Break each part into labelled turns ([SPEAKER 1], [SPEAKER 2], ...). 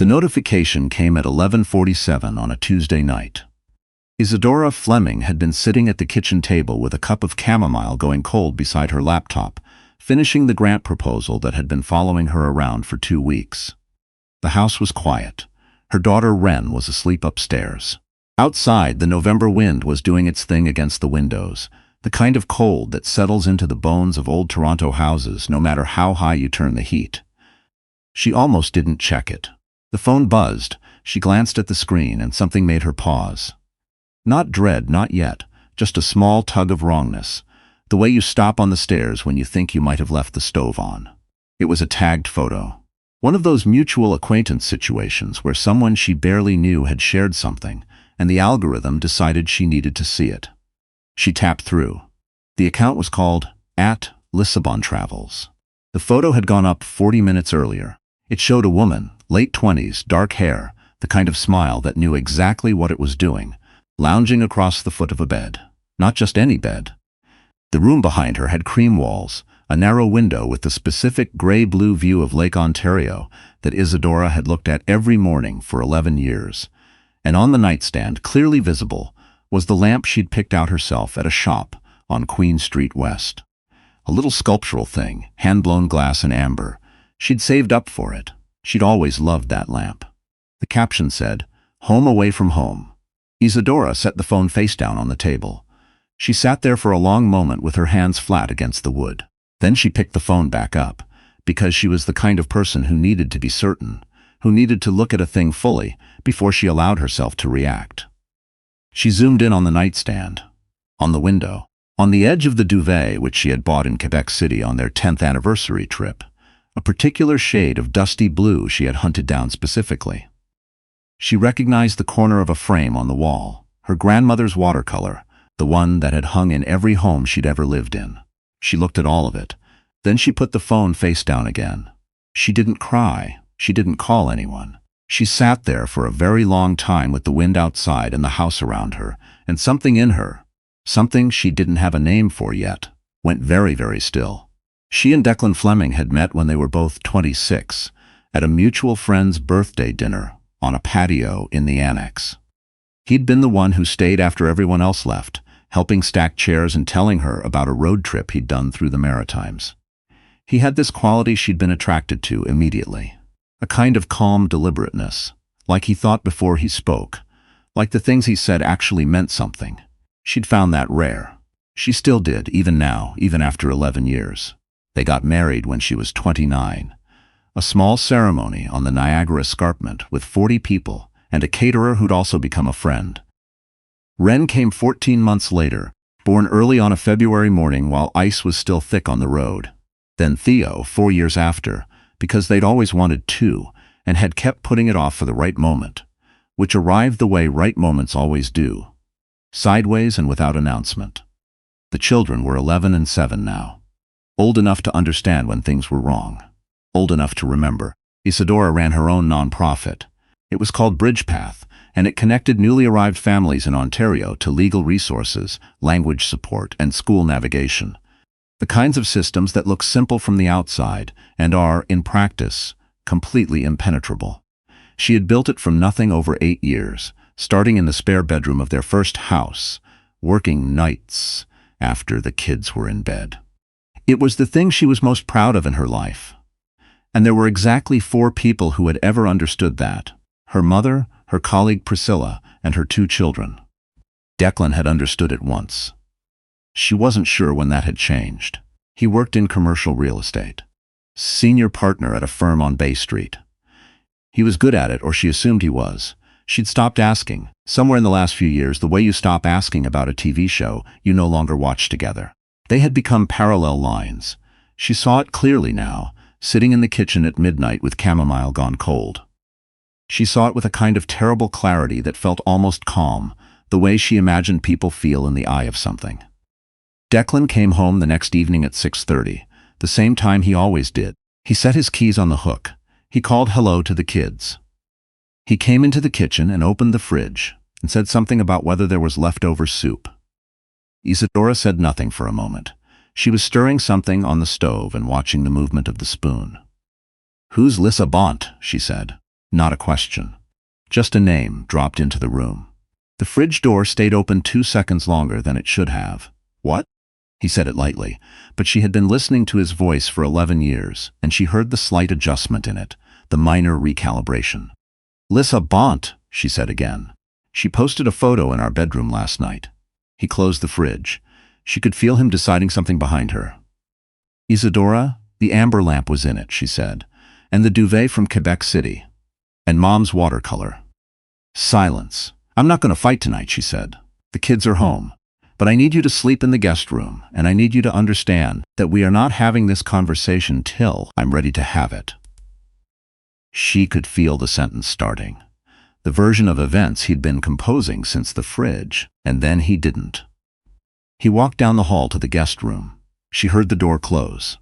[SPEAKER 1] The notification came at 11:47 on a Tuesday night. Isadora Fleming had been sitting at the kitchen table with a cup of chamomile going cold beside her laptop, finishing the grant proposal that had been following her around for 2 weeks. The house was quiet. Her daughter Wren was asleep upstairs. Outside, the November wind was doing its thing against the windows, the kind of cold that settles into the bones of old Toronto houses no matter how high you turn the heat. She almost didn't check it. The phone buzzed. She glanced at the screen and something made her pause. Not dread, not yet, just a small tug of wrongness, the way you stop on the stairs when you think you might have left the stove on. It was a tagged photo. One of those mutual acquaintance situations where someone she barely knew had shared something, and the algorithm decided she needed to see it. She tapped through. The account was called @LissabonTravels. The photo had gone up 40 minutes earlier. It showed a woman, late 20s, dark hair, the kind of smile that knew exactly what it was doing, lounging across the foot of a bed. Not just any bed. The room behind her had cream walls, a narrow window with the specific gray-blue view of Lake Ontario that Isadora had looked at every morning for 11 years. And on the nightstand, clearly visible, was the lamp she'd picked out herself at a shop on Queen Street West. A little sculptural thing, hand-blown glass and amber. She'd saved up for it. She'd always loved that lamp. The caption said, "Home away from home." Isadora set the phone face down on the table. She sat there for a long moment with her hands flat against the wood. Then she picked the phone back up, because she was the kind of person who needed to be certain, who needed to look at a thing fully before she allowed herself to react. She zoomed in on the nightstand, on the window, on the edge of the duvet which she had bought in Quebec City on their 10th anniversary trip, a particular shade of dusty blue she had hunted down specifically. She recognized the corner of a frame on the wall, her grandmother's watercolor, the one that had hung in every home she'd ever lived in. She looked at all of it. Then she put the phone face down again. She didn't cry. She didn't call anyone. She sat there for a very long time with the wind outside and the house around her, and something in her, something she didn't have a name for yet, went very, very still. She and Declan Fleming had met when they were both 26, at a mutual friend's birthday dinner on a patio in the annex. He'd been the one who stayed after everyone else left, helping stack chairs and telling her about a road trip he'd done through the Maritimes. He had this quality she'd been attracted to immediately, a kind of calm deliberateness, like he thought before he spoke, like the things he said actually meant something. She'd found that rare. She still did, even now, even after 11 years. They got married when she was 29. A small ceremony on the Niagara Escarpment with 40 people and a caterer who'd also become a friend. Wren came 14 months later, born early on a February morning while ice was still thick on the road. Then Theo, 4 years after, because they'd always wanted two and had kept putting it off for the right moment, which arrived the way right moments always do, sideways and without announcement. The children were 11 and 7 now. Old enough to understand when things were wrong. Old enough to remember. Isadora ran her own nonprofit. It was called Bridgepath, and it connected newly arrived families in Ontario to legal resources, language support, and school navigation. The kinds of systems that look simple from the outside and are, in practice, completely impenetrable. She had built it from nothing over 8 years, starting in the spare bedroom of their first house, working nights after the kids were in bed. It was the thing she was most proud of in her life. And there were exactly 4 people who had ever understood that. Her mother, her colleague Priscilla, and her 2 children. Declan had understood it once. She wasn't sure when that had changed. He worked in commercial real estate. Senior partner at a firm on Bay Street. He was good at it, or she assumed he was. She'd stopped asking. Somewhere in the last few years, the way you stop asking about a TV show you no longer watch together. They had become parallel lines. She saw it clearly now, sitting in the kitchen at midnight with chamomile gone cold. She saw it with a kind of terrible clarity that felt almost calm, the way she imagined people feel in the eye of something. Declan came home the next evening at 6:30, the same time he always did. He set his keys on the hook. He called hello to the kids. He came into the kitchen and opened the fridge and said something about whether there was leftover soup. Isadora said nothing for a moment. She was stirring something on the stove and watching the movement of the spoon. "Who's Lissabont?" she said. Not a question. Just a name dropped into the room. The fridge door stayed open 2 seconds longer than it should have. What? He said it lightly, but she had been listening to his voice for 11 years, and she heard the slight adjustment in it, the minor recalibration. Lissa Bont, she said again. She posted a photo in our bedroom last night. He closed the fridge. She could feel him deciding something behind her. Isadora, the amber lamp was in it, she said, and the duvet from Quebec City. And Mom's watercolor. Silence. I'm not going to fight tonight, she said. The kids are home. But I need you to sleep in the guest room, and I need you to understand that we are not having this conversation till I'm ready to have it. She could feel the sentence starting. The version of events he'd been composing since the fridge, and then he didn't. He walked down the hall to the guest room. She heard the door close.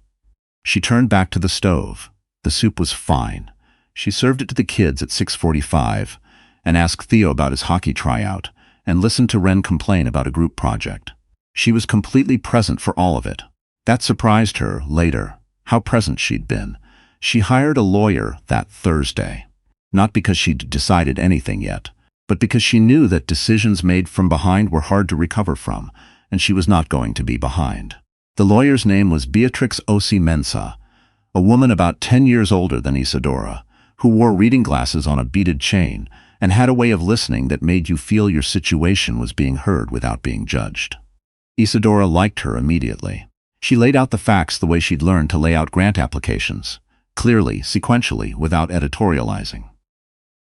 [SPEAKER 1] She turned back to the stove. The soup was fine. She served it to the kids at 6:45 and asked Theo about his hockey tryout and listened to Ren complain about a group project. She was completely present for all of it. That surprised her later, how present she'd been. She hired a lawyer that Thursday. Not because she'd decided anything yet, but because she knew that decisions made from behind were hard to recover from, and she was not going to be behind. The lawyer's name was Beatrix Osi-Mensah, a woman about 10 years older than Isadora, who wore reading glasses on a beaded chain and had a way of listening that made you feel your situation was being heard without being judged. Isadora liked her immediately. She laid out the facts the way she'd learned to lay out grant applications, clearly, sequentially, without editorializing.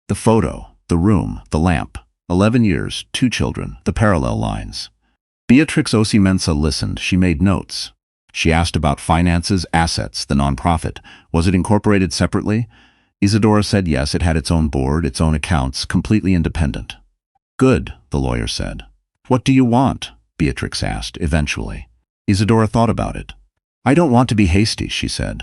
[SPEAKER 1] The photo, the room, the lamp, 11 years, 2 children, the parallel lines. Beatrix Osi-Mensah listened. She made notes. She asked about finances, assets, the nonprofit. Was it incorporated separately? Isadora said yes, it had its own board, its own accounts, completely independent. Good, the lawyer said. What do you want? Beatrix asked, eventually. Isadora thought about it. I don't want to be hasty, she said.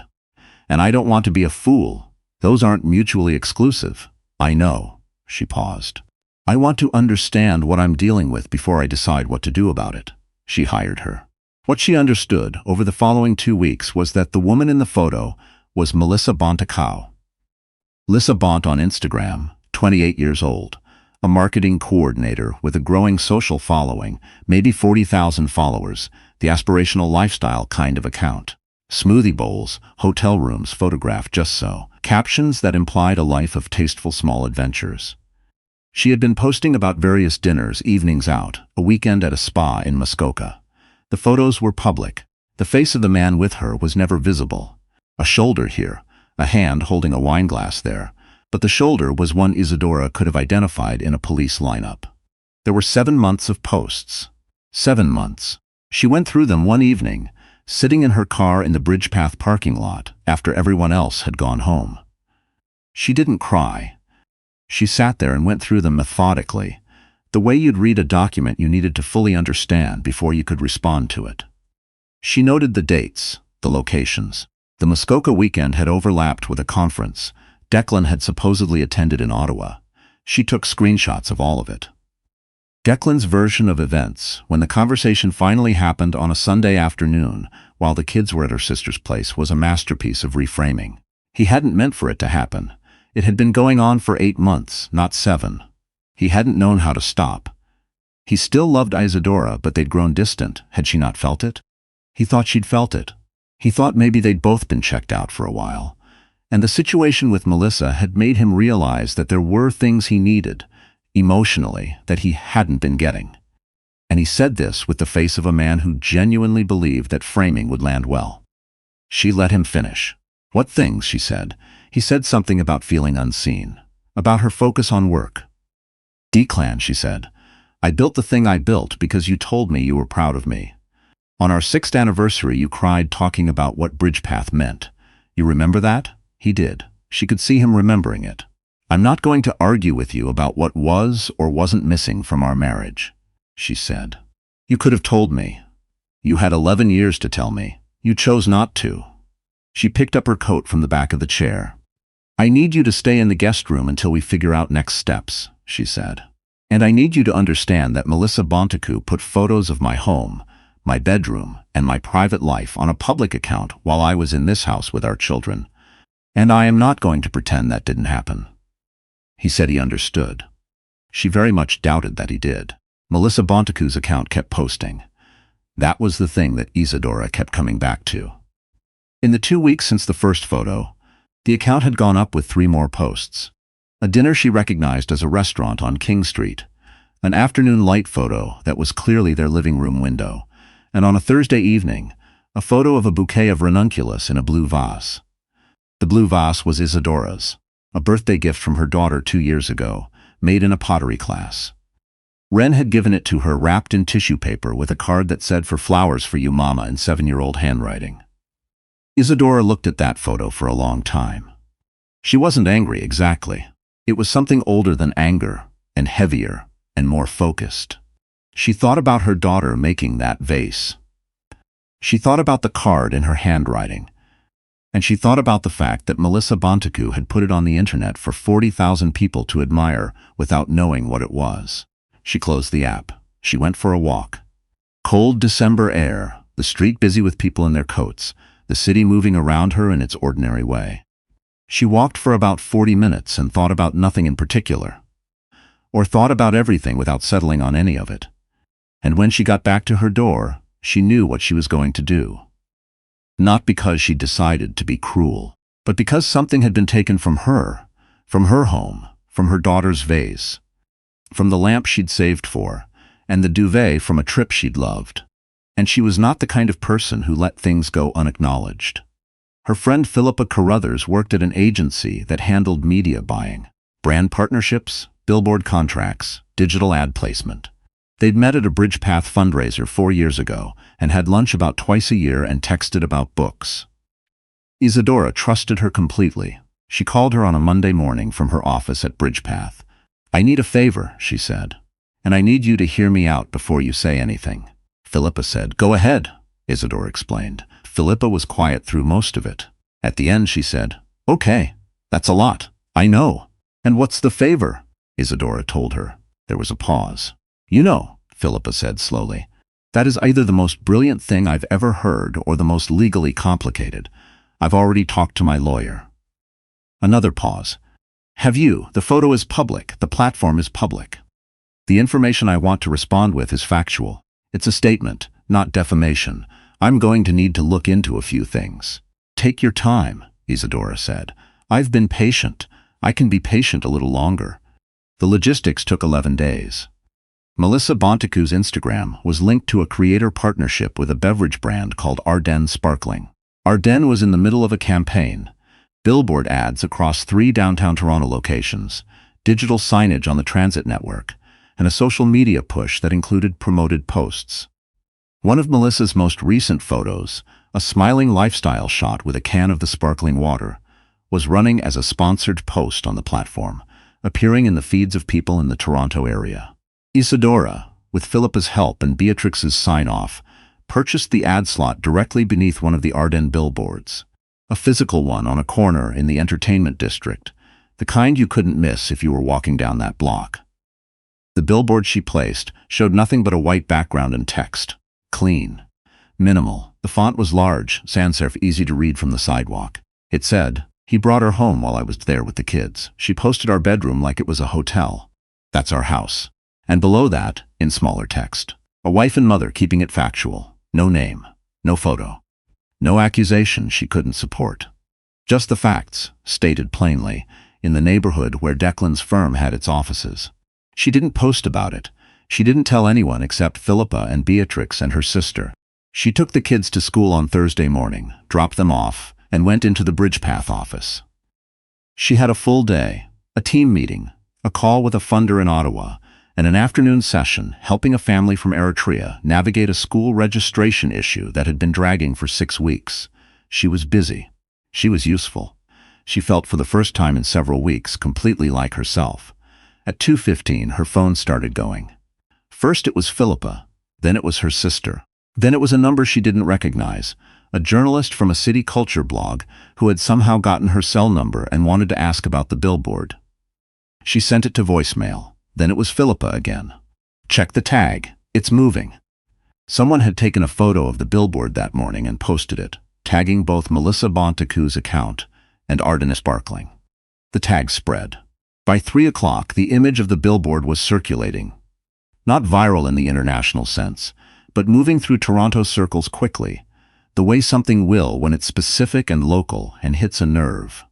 [SPEAKER 1] And I don't want to be a fool. Those aren't mutually exclusive. I know. She paused. I want to understand what I'm dealing with before I decide what to do about it. She hired her. What she understood over the following 2 weeks was that the woman in the photo was Melissa Bontakau. Lissa Bont on Instagram, 28 years old, a marketing coordinator with a growing social following, maybe 40,000 followers, the aspirational lifestyle kind of account. Smoothie bowls, hotel rooms photographed just so, captions that implied a life of tasteful small adventures. She had been posting about various dinners, evenings out, a weekend at a spa in Muskoka. The photos were public. The face of the man with her was never visible. A shoulder here, a hand holding a wine glass there, but the shoulder was one Isadora could have identified in a police lineup. There were 7 months of posts. 7 months. She went through them one evening, sitting in her car in the Bridgepath parking lot after everyone else had gone home. She didn't cry. She sat there and went through them methodically, the way you'd read a document you needed to fully understand before you could respond to it. She noted the dates, the locations. The Muskoka weekend had overlapped with a conference Declan had supposedly attended in Ottawa. She took screenshots of all of it. Declan's version of events, when the conversation finally happened on a Sunday afternoon while the kids were at her sister's place, was a masterpiece of reframing. He hadn't meant for it to happen. It had been going on for 8 months, not 7. He hadn't known how to stop. He still loved Isadora, but they'd grown distant. Had she not felt it? He thought she'd felt it. He thought maybe they'd both been checked out for a while. And the situation with Melissa had made him realize that there were things he needed, emotionally, that he hadn't been getting. And he said this with the face of a man who genuinely believed that framing would land well. She let him finish. What things, she said. He said something about feeling unseen, about her focus on work. Declan, she said. I built the thing I built because you told me you were proud of me. On our 6th anniversary, you cried talking about what Bridgepath meant. You remember that? He did. She could see him remembering it. I'm not going to argue with you about what was or wasn't missing from our marriage, she said. You could have told me. You had 11 years to tell me. You chose not to. She picked up her coat from the back of the chair. I need you to stay in the guest room until we figure out next steps, she said. And I need you to understand that Melissa Bontakau put photos of my home, my bedroom, and my private life on a public account while I was in this house with our children. And I am not going to pretend that didn't happen. He said he understood. She very much doubted that he did. Melissa Bontecu's account kept posting. That was the thing that Isadora kept coming back to. In the 2 weeks since the first photo, the account had gone up with 3 more posts. A dinner she recognized as a restaurant on King Street, an afternoon light photo that was clearly their living room window, and on a Thursday evening, a photo of a bouquet of ranunculus in a blue vase. The blue vase was Isadora's, a birthday gift from her daughter 2 years ago, made in a pottery class. Ren had given it to her wrapped in tissue paper with a card that said, "For flowers for you, Mama," in 7-year-old handwriting. Isadora looked at that photo for a long time. She wasn't angry exactly. It was something older than anger, and heavier, and more focused. She thought about her daughter making that vase. She thought about the card in her handwriting. And she thought about the fact that Melissa Bontecu had put it on the internet for 40,000 people to admire without knowing what it was. She closed the app. She went for a walk. Cold December air, the street busy with people in their coats, the city moving around her in its ordinary way. She walked for about 40 minutes and thought about nothing in particular. Or thought about everything without settling on any of it. And when she got back to her door, she knew what she was going to do. Not because she decided to be cruel, but because something had been taken from her home, from her daughter's vase, from the lamp she'd saved for, and the duvet from a trip she'd loved. And she was not the kind of person who let things go unacknowledged. Her friend Philippa Carruthers worked at an agency that handled media buying, brand partnerships, Billboard contracts, digital ad placement. They'd met at a Bridgepath fundraiser 4 years ago and had lunch about twice a year and texted about books. Isadora trusted her completely. She called her on a Monday morning from her office at Bridgepath. "I need a favor," she said, "and I need you to hear me out before you say anything." Philippa said, "Go ahead," Isadora explained. Philippa was quiet through most of it. At the end she said, "Okay, that's a lot. I know. And what's the favor?" Isadora told her. There was a pause. "You know," Philippa said slowly, "that is either the most brilliant thing I've ever heard or the most legally complicated. I've already talked to my lawyer." Another pause. "Have you? The photo is public. The platform is public. The information I want to respond with is factual. It's a statement, not defamation. I'm going to need to look into a few things." "Take your time," Isadora said. "I've been patient. I can be patient a little longer." The logistics took 11 days. Melissa Bontecu's Instagram was linked to a creator partnership with a beverage brand called Ardennes Sparkling. Ardennes was in the middle of a campaign. Billboard ads across 3 downtown Toronto locations, digital signage on the transit network, and a social media push that included promoted posts. One of Melissa's most recent photos, a smiling lifestyle shot with a can of the sparkling water, was running as a sponsored post on the platform, appearing in the feeds of people in the Toronto area. Isadora, with Philippa's help and Beatrix's sign-off, purchased the ad slot directly beneath one of the Ardennes billboards, a physical one on a corner in the entertainment district, the kind you couldn't miss if you were walking down that block. The billboard she placed showed nothing but a white background and text. Clean. Minimal. The font was large, sans serif, easy to read from the sidewalk. It said, "He brought her home while I was there with the kids. She posted our bedroom like it was a hotel. That's our house." And below that, in smaller text, a wife and mother keeping it factual. No name. No photo. No accusation she couldn't support. Just the facts, stated plainly, in the neighborhood where Declan's firm had its offices. She didn't post about it. She didn't tell anyone except Philippa and Beatrix and her sister. She took the kids to school on Thursday morning, dropped them off, and went into the Bridgepath office. She had a full day, a team meeting, a call with a funder in Ottawa, and an afternoon session helping a family from Eritrea navigate a school registration issue that had been dragging for 6 weeks. She was busy. She was useful. She felt for the first time in several weeks completely like herself. At 2:15, her phone started going. First it was Philippa, then it was her sister. Then it was a number she didn't recognize, a journalist from a city culture blog who had somehow gotten her cell number and wanted to ask about the billboard. She sent it to voicemail. Then it was Philippa again. "Check the tag. It's moving." Someone had taken a photo of the billboard that morning and posted it, tagging both Melissa Bontecu's account and Ardennes Sparkling. The tag spread. By 3 o'clock, the image of the billboard was circulating. Not viral in the international sense, but moving through Toronto circles quickly, the way something will when it's specific and local and hits a nerve.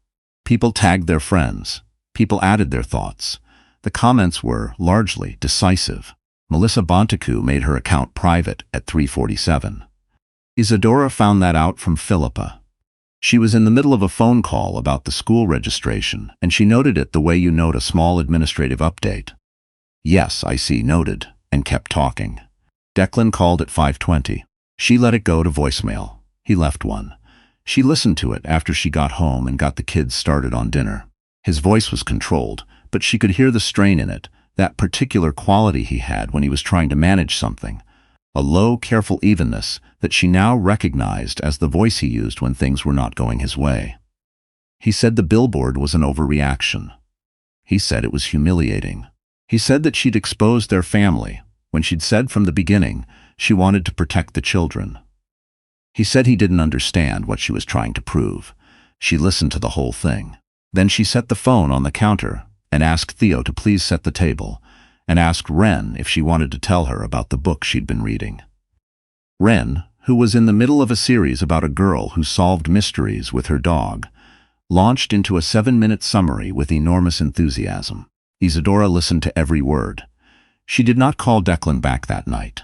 [SPEAKER 1] People tagged their friends. People added their thoughts. The comments were, largely, decisive. Melissa Bontecu made her account private at 3:47. Isadora found that out from Philippa. She was in the middle of a phone call about the school registration, and she noted it the way you note a small administrative update. "Yes, I see," noted, and kept talking. Declan called at 5:20. She let it go to voicemail. He left one. She listened to it after she got home and got the kids started on dinner. His voice was controlled, but she could hear the strain in it, that particular quality he had when he was trying to manage something. A low, careful evenness that she now recognized as the voice he used when things were not going his way. He said the billboard was an overreaction. He said it was humiliating. He said that she'd exposed their family, when she'd said from the beginning she wanted to protect the children. He said he didn't understand what she was trying to prove. She listened to the whole thing. Then she set the phone on the counter and asked Theo to please set the table, and asked Ren if she wanted to tell her about the book she'd been reading. Ren, who was in the middle of a series about a girl who solved mysteries with her dog, launched into a 7-minute summary with enormous enthusiasm. Isadora listened to every word. She did not call Declan back that night.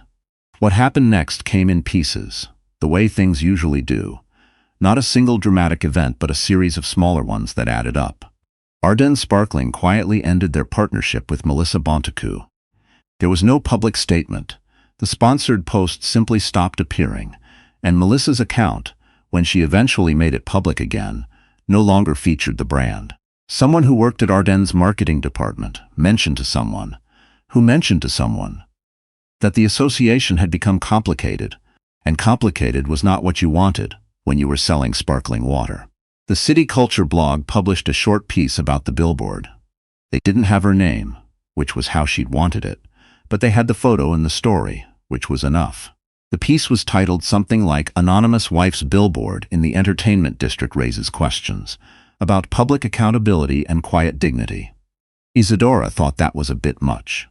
[SPEAKER 1] What happened next came in pieces, the way things usually do. Not a single dramatic event, but a series of smaller ones that added up. Ardennes Sparkling quietly ended their partnership with Melissa Bontecu. There was no public statement. The sponsored post simply stopped appearing, and Melissa's account, when she eventually made it public again, no longer featured the brand. Someone who worked at Ardennes' marketing department mentioned to someone, who mentioned to someone, that the association had become complicated, and complicated was not what you wanted when you were selling sparkling water. The City Culture blog published a short piece about the billboard. They didn't have her name, which was how she'd wanted it, but they had the photo and the story, which was enough. The piece was titled something like "Anonymous Wife's Billboard in the Entertainment District Raises Questions," about public accountability and quiet dignity. Isadora thought that was a bit much,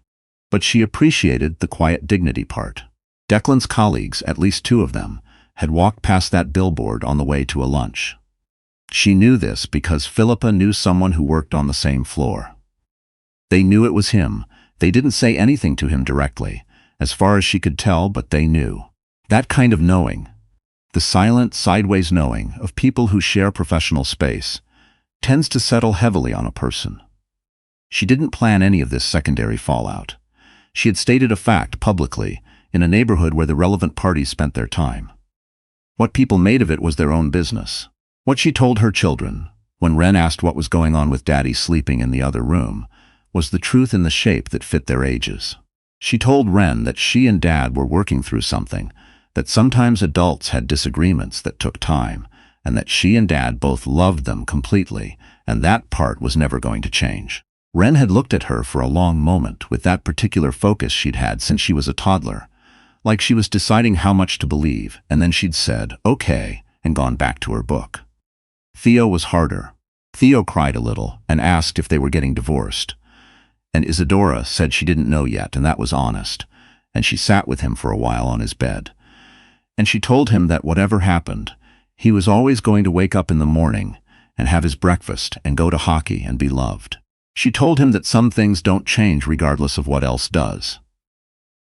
[SPEAKER 1] but she appreciated the quiet dignity part. Declan's colleagues, at least 2 of them, had walked past that billboard on the way to a lunch. She knew this because Philippa knew someone who worked on the same floor. They knew it was him. They didn't say anything to him directly, as far as she could tell, but they knew. That kind of knowing, the silent, sideways knowing of people who share professional space, tends to settle heavily on a person. She didn't plan any of this secondary fallout. She had stated a fact publicly in a neighborhood where the relevant parties spent their time. What people made of it was their own business. What she told her children, when Ren asked what was going on with Daddy sleeping in the other room, was the truth in the shape that fit their ages. She told Ren that she and Dad were working through something, that sometimes adults had disagreements that took time, and that she and Dad both loved them completely, and that part was never going to change. Ren had looked at her for a long moment with that particular focus she'd had since she was a toddler, like she was deciding how much to believe, and then she'd said, "Okay," and gone back to her book. Theo was harder. Theo cried a little and asked if they were getting divorced. And Isadora said she didn't know yet, and that was honest, and she sat with him for a while on his bed. And she told him that whatever happened, he was always going to wake up in the morning and have his breakfast and go to hockey and be loved. She told him that some things don't change regardless of what else does.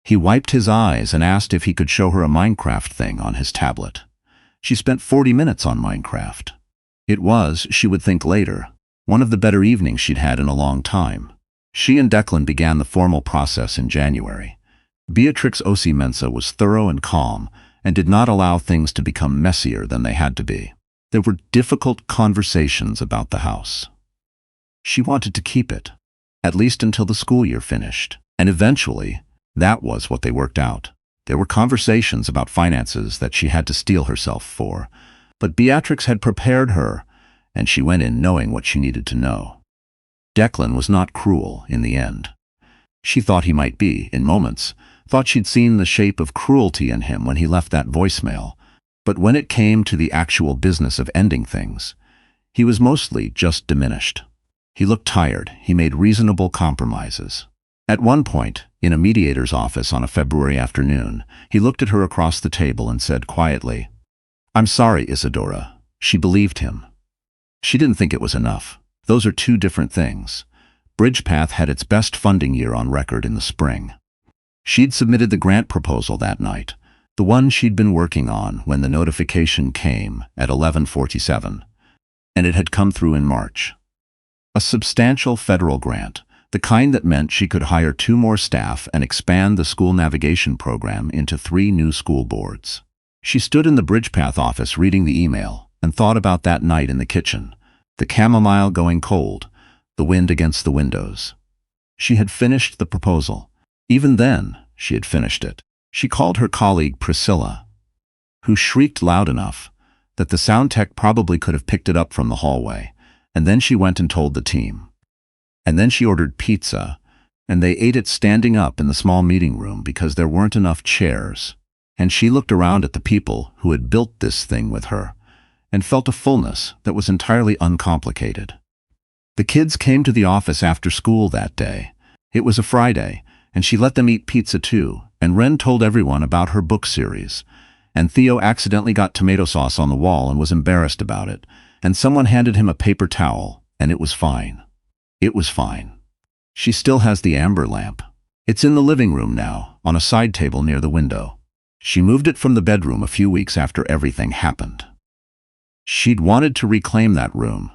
[SPEAKER 1] He wiped his eyes and asked if he could show her a Minecraft thing on his tablet. She spent 40 minutes on Minecraft. It was, she would think later, one of the better evenings she'd had in a long time. She and Declan began the formal process in January. Beatrix Osi-Mensah was thorough and calm and did not allow things to become messier than they had to be. There were difficult conversations about the house. She wanted to keep it, at least until the school year finished, and eventually, that was what they worked out. There were conversations about finances that she had to steel herself for, but Beatrix had prepared her, and she went in knowing what she needed to know. Declan was not cruel in the end. She thought he might be, in moments, thought she'd seen the shape of cruelty in him when he left that voicemail, but when it came to the actual business of ending things, he was mostly just diminished. He looked tired. He made reasonable compromises. At one point, in a mediator's office on a February afternoon, he looked at her across the table and said quietly, "I'm sorry, Isadora." She believed him. She didn't think it was enough. Those are two different things. Bridgepath had its best funding year on record in the spring. She'd submitted the grant proposal that night, the one she'd been working on when the notification came at 11:47, and it had come through in March. A substantial federal grant, the kind that meant she could hire 2 more staff and expand the school navigation program into 3 new school boards. She stood in the Bridgepath office reading the email and thought about that night in the kitchen, the chamomile going cold, the wind against the windows. She had finished the proposal. Even then, she had finished it. She called her colleague Priscilla, who shrieked loud enough that the sound tech probably could have picked it up from the hallway, and then she went and told the team. And then she ordered pizza, and they ate it standing up in the small meeting room because there weren't enough chairs. And she looked around at the people who had built this thing with her, and felt a fullness that was entirely uncomplicated. The kids came to the office after school that day. It was a Friday, and she let them eat pizza too, and Wren told everyone about her book series. And Theo accidentally got tomato sauce on the wall and was embarrassed about it, and someone handed him a paper towel, and it was fine. It was fine. She still has the amber lamp. It's in the living room now, on a side table near the window. She moved it from the bedroom a few weeks after everything happened. She'd wanted to reclaim that room,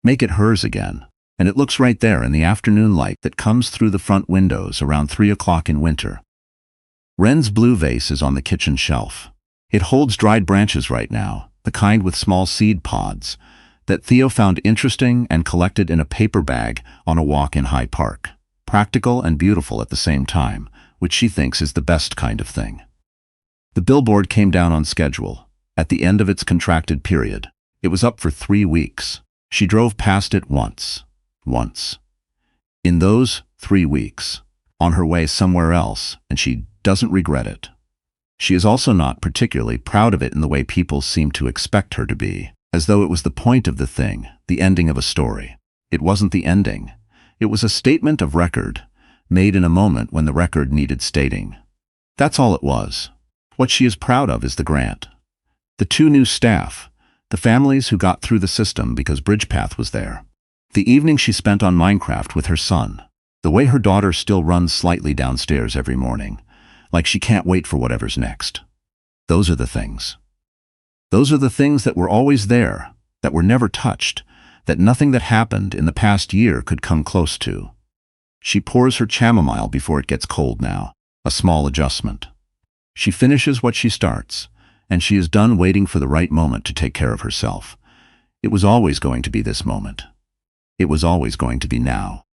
[SPEAKER 1] make it hers again, and it looks right there in the afternoon light that comes through the front windows around 3 o'clock in winter. Wren's blue vase is on the kitchen shelf. It holds dried branches right now, the kind with small seed pods, that Theo found interesting and collected in a paper bag on a walk in High Park. Practical and beautiful at the same time, which she thinks is the best kind of thing. The Billboard came down on schedule, at the end of its contracted period. It was up for 3 weeks. She drove past it once. In those 3 weeks, on her way somewhere else, and she doesn't regret it. She is also not particularly proud of it in the way people seem to expect her to be, as though it was the point of the thing, the ending of a story. It wasn't the ending. It was a statement of record, made in a moment when the record needed stating. That's all it was. What she is proud of is the grant. The 2 new staff, the families who got through the system because Bridgepath was there. The evening she spent on Minecraft with her son. The way her daughter still runs slightly downstairs every morning, like she can't wait for whatever's next. Those are the things. Those are the things that were always there, that were never touched, that nothing that happened in the past year could come close to. She pours her chamomile before it gets cold now, a small adjustment. She finishes what she starts, and she is done waiting for the right moment to take care of herself. It was always going to be this moment. It was always going to be now.